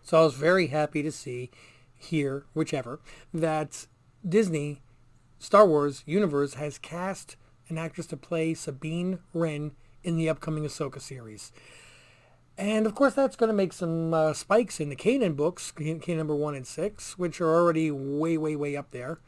So I was very happy to see here, whichever, that Disney Star Wars universe has cast an actress to play Sabine Wren in the upcoming Ahsoka series. And of course that's going to make some spikes in the Kanan books, Kanan number 1 and 6, which are already way, way, way up there.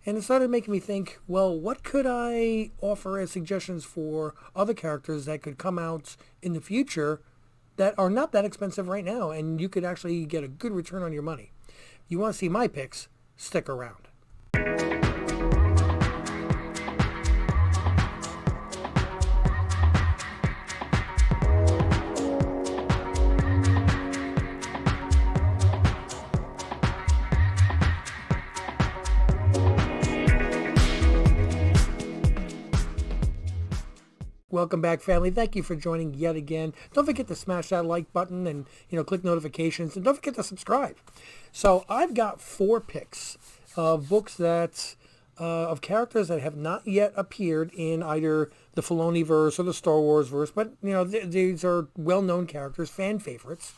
And it started making me think, well, what could I offer as suggestions for other characters that could come out in the future that are not that expensive right now, and you could actually get a good return on your money. If you want to see my picks, stick around. Welcome back, family. Thank you for joining yet again. Don't forget to smash that like button and, click notifications. And don't forget to subscribe. So I've got 4 picks of books of characters that have not yet appeared in either the Filoni verse or the Star Wars verse. But, these are well-known characters, fan favorites.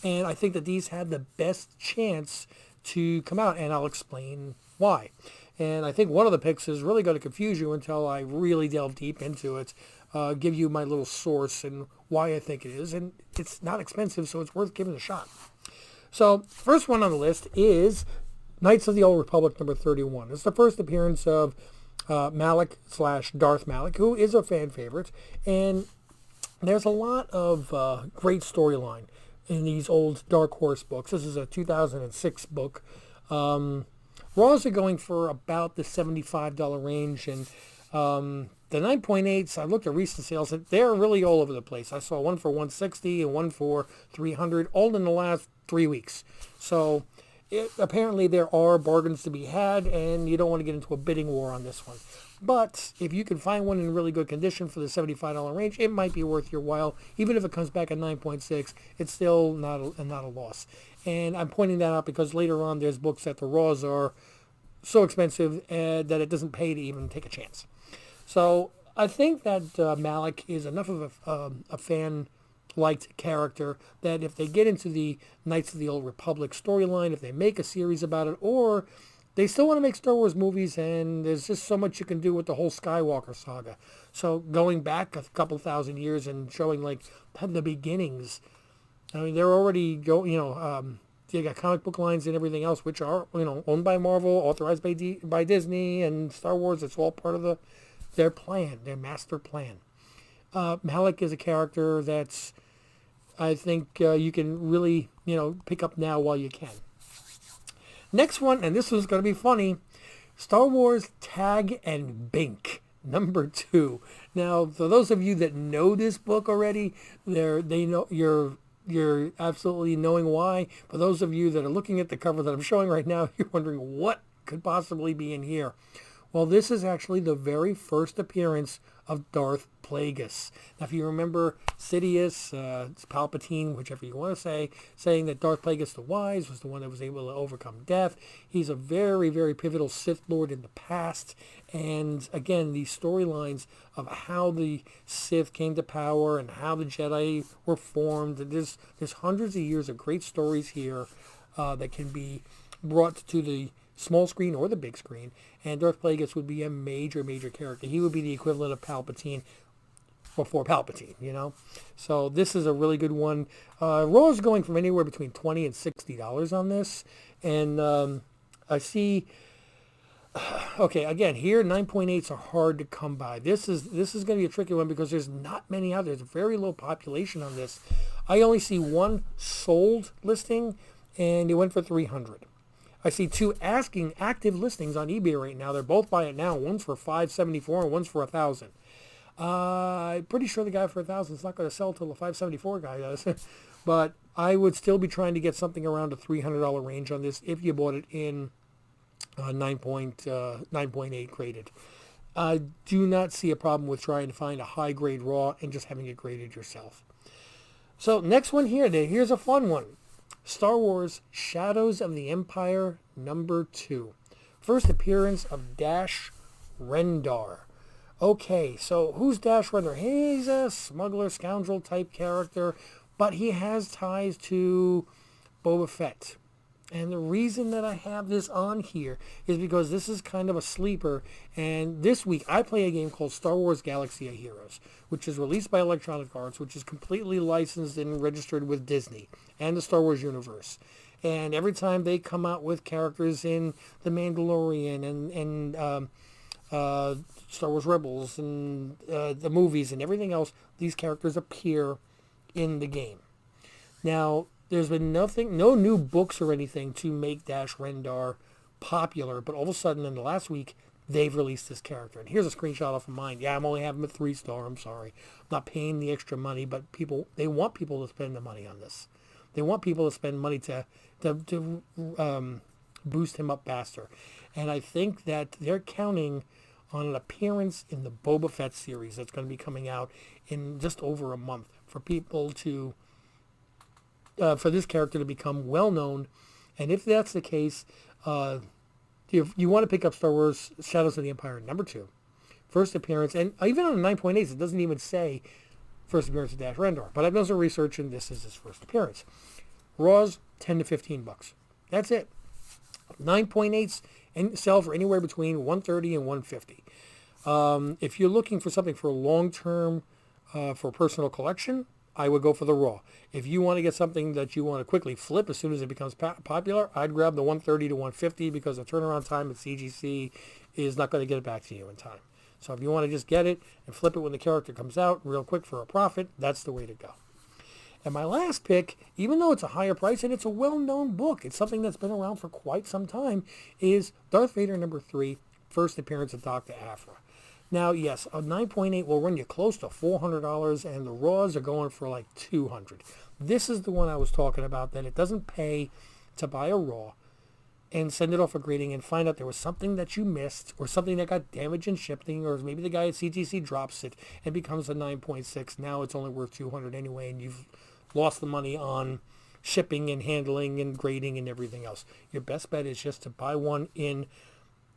And I think that these have the best chance to come out. And I'll explain why. And I think one of the picks is really going to confuse you until I really delve deep into it. Give you my little source and why I think it is. And it's not expensive, so it's worth giving a shot. So first one on the list is Knights of the Old Republic number 31. It's the first appearance of Malak / Darth Malak, who is a fan favorite. And there's a lot of great storyline in these old Dark Horse books. This is a 2006 book. Raws are going for about the $75 range, and the 9.8s, I looked at recent sales, and they're really all over the place. I saw one for $160 and one for $300, all in the last 3 weeks. So apparently there are bargains to be had, and you don't want to get into a bidding war on this one. But if you can find one in really good condition for the $75 range, it might be worth your while. Even if it comes back at 9.6, it's still not a loss. And I'm pointing that out because later on there's books that the raws are so expensive that it doesn't pay to even take a chance. So I think that Malak is enough of a fan-liked character that if they get into the Knights of the Old Republic storyline, if they make a series about it, or they still want to make Star Wars movies, and there's just so much you can do with the whole Skywalker saga. So going back a couple thousand years and showing like the beginnings, I mean, they're already they got comic book lines and everything else, which are owned by Marvel, authorized by Disney, and Star Wars. It's all part of their plan, their master plan. Malak is a character that's, I think, you can really pick up now while you can. Next one, and this one's going to be funny, Star Wars Tag and Bink, number 2. Now, for those of you that know this book already, they know you're absolutely knowing why. For those of you that are looking at the cover that I'm showing right now, you're wondering what could possibly be in here. Well, this is actually the very first appearance of Darth Plagueis. Now, if you remember Sidious, Palpatine, whichever you want to say, saying that Darth Plagueis the Wise was the one that was able to overcome death. He's a very, very pivotal Sith Lord in the past. And again, these storylines of how the Sith came to power and how the Jedi were formed. There's hundreds of years of great stories here that can be brought to the small screen or the big screen, and Darth Plagueis would be a major, major character. He would be the equivalent of Palpatine before Palpatine, So this is a really good one. Raw is going from anywhere between $20 and $60 on this, and I see. Okay, again, here 9.8s are hard to come by. This is going to be a tricky one because there's not many out there. There's a very low population on this. I only see one sold listing, and it went for $300. I see 2 active listings on eBay right now. They're both buy it now. One's for $574 and one's for $1,000. I'm pretty sure the guy for $1,000 is not going to sell till the $574 guy does. But I would still be trying to get something around the $300 range on this if you bought it in 9.8 graded. I do not see a problem with trying to find a high grade raw and just having it graded yourself. So next one here's a fun one. Star Wars Shadows of the Empire number 2. First appearance of Dash Rendar. Okay, so who's Dash Rendar? He's a smuggler, scoundrel type character, but he has ties to Boba Fett. And the reason that I have this on here is because this is kind of a sleeper. And this week I play a game called Star Wars Galaxy of Heroes, which is released by Electronic Arts, which is completely licensed and registered with Disney and the Star Wars universe. And every time they come out with characters in The Mandalorian and Star Wars Rebels and the movies and everything else, these characters appear in the game. Now, there's been no new books or anything to make Dash Rendar popular, but all of a sudden in the last week, they've released this character. And here's a screenshot off of mine. Yeah, I'm only having a 3-star, I'm sorry. I'm not paying the extra money, but they want people to spend the money on this. They want people to spend money to boost him up faster. And I think that they're counting on an appearance in the Boba Fett series that's going to be coming out in just over a month for people to for this character to become well known. And if that's the case, if you want to pick up Star Wars Shadows of the Empire #2, first appearance, and even on the 9.8s, it doesn't even say first appearance of Dash Rendar, but I've done some research and this is his first appearance. Raw's $10 to $15. That's it. 9.8s and sell for anywhere between $130 and $150. If you're looking for something for long term, for personal collection, I would go for the Raw. If you want to get something that you want to quickly flip as soon as it becomes popular, I'd grab the $130 to $150 because the turnaround time at CGC is not going to get it back to you in time. So if you want to just get it and flip it when the character comes out real quick for a profit, that's the way to go. And my last pick, even though it's a higher price and it's a well-known book, it's something that's been around for quite some time, is Darth Vader #3, first appearance of Dr. Aphra. Now, yes, a 9.8 will run you close to $400, and the Raws are going for like $200. This is the one I was talking about, that it doesn't pay to buy a Raw and send it off for grading and find out there was something that you missed or something that got damaged in shipping, or maybe the guy at CGC drops it and becomes a 9.6. Now it's only worth $200 anyway, and you've lost the money on shipping and handling and grading and everything else. Your best bet is just to buy one in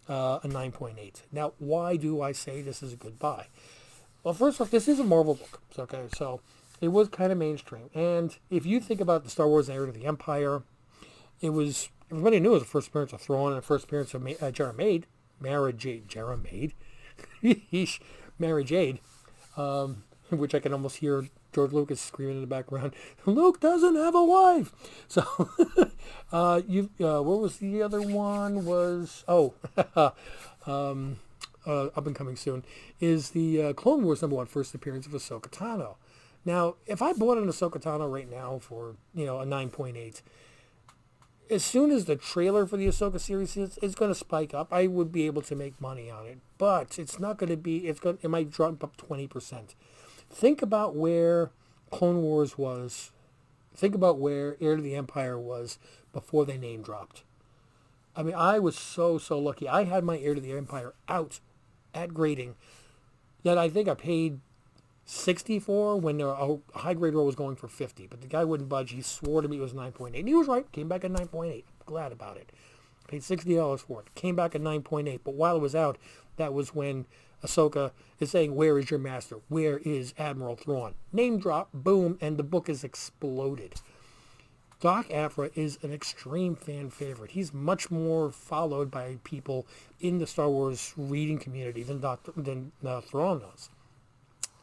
a 9.8. Now, why do I say this is a good buy? Well, first off, this is a Marvel book. Okay, so it was kind of mainstream. And if you think about the Star Wars Heir to the Empire, it was, everybody knew it was the first appearance of Thrawn and the first appearance of Mara Jade, which I can almost hear George Lucas screaming in the background, Luke doesn't have a wife. So, what was the other one? Up and coming soon, is the Clone Wars #1 first appearance of Ahsoka Tano. Now, if I bought an Ahsoka Tano right now for, a 9.8, as soon as the trailer for the Ahsoka series is going to spike up, I would be able to make money on it. But it's not going to be, it might drop up 20%. Think about where Clone Wars was. Think about where Heir to the Empire was before they name dropped. I mean, I was so lucky. I had my Heir to the Empire out at grading that I think I paid $60 for when a high grade roll was going for $50. But the guy wouldn't budge. He swore to me it was 9.8. And he was right. Came back at 9.8. I'm glad about it. Paid $60 for it. Came back at 9.8. But while it was out, that was when Ahsoka is saying, where is your master? Where is Admiral Thrawn? Name drop, boom, and the book is exploded. Doc Aphra is an extreme fan favorite. He's much more followed by people in the Star Wars reading community than Thrawn does.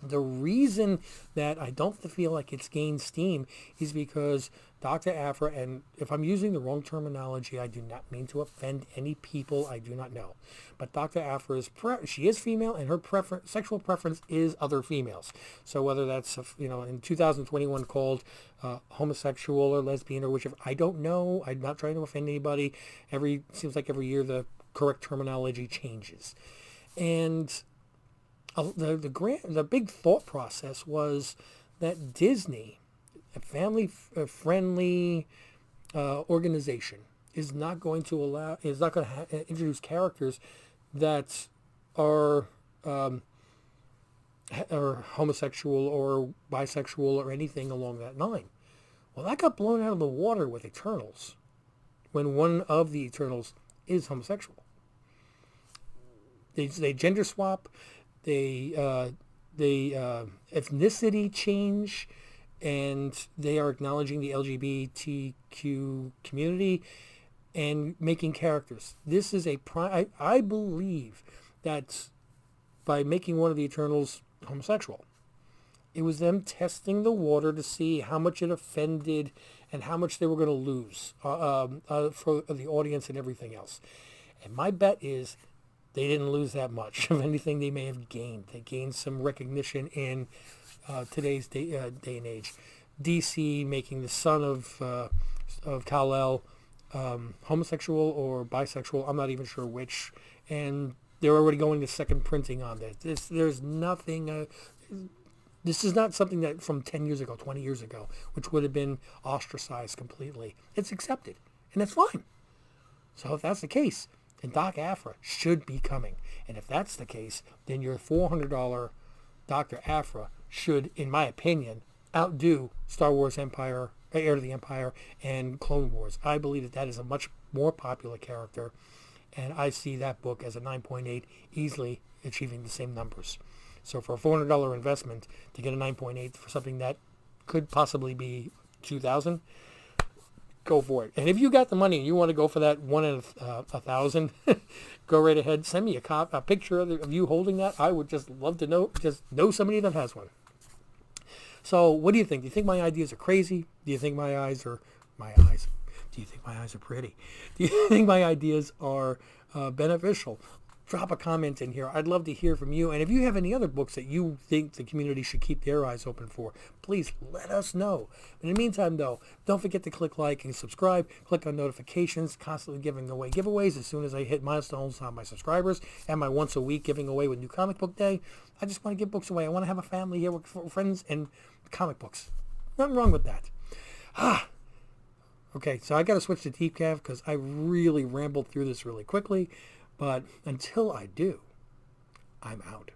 The reason that I don't feel like it's gained steam is because Dr. Aphra, and if I'm using the wrong terminology, I do not mean to offend any people I do not know. But Dr. Aphra she is female, and her sexual preference is other females. So whether that's, in 2021 called homosexual or lesbian or whichever, I don't know. I'm not trying to offend anybody. Seems like every year the correct terminology changes. And the big thought process was that Disney, a family-friendly organization, is not going to introduce characters that are homosexual or bisexual or anything along that line. Well, that got blown out of the water with Eternals, when one of the Eternals is homosexual. They gender swap. They ethnicity change, and they are acknowledging the LGBTQ community and making characters. This is I believe that by making one of the Eternals homosexual, it was them testing the water to see how much it offended and how much they were going to lose for the audience and everything else. And my bet is they didn't lose that much. If anything, they may have gained. They gained some recognition in today's day and age. DC making the son of Kal-El homosexual or bisexual, I'm not even sure which, and they're already going to second printing on this. There's nothing. This is not something that from 10 years ago, 20 years ago, which would have been ostracized completely. It's accepted, and it's fine. So if that's the case, then Doc Aphra should be coming. And if that's the case, then your $400 Dr. Aphra should, in my opinion, outdo Star Wars Empire, Heir to the Empire, and Clone Wars. I believe that that is a much more popular character, and I see that book as a 9.8, easily achieving the same numbers. So for a $400 investment to get a 9.8 for something that could possibly be 2,000, go for it. And if you got the money and you want to go for that 1 in 1,000, go right ahead. Send me a picture of you holding that. I would just love to know somebody that has one. So what do you think? Do you think my ideas are crazy? Do you think my eyes? Do you think my eyes are pretty? Do you think my ideas are beneficial? Drop a comment in here. I'd love to hear from you. And if you have any other books that you think the community should keep their eyes open for, please let us know. In the meantime, though, don't forget to click like and subscribe. Click on notifications. Constantly giving away giveaways as soon as I hit milestones on my subscribers and my once a week giving away with New Comic Book Day. I just want to give books away. I want to have a family here with friends and comic books. Nothing wrong with that. Okay, so I got to switch to decaf because I really rambled through this really quickly. But until I do, I'm out.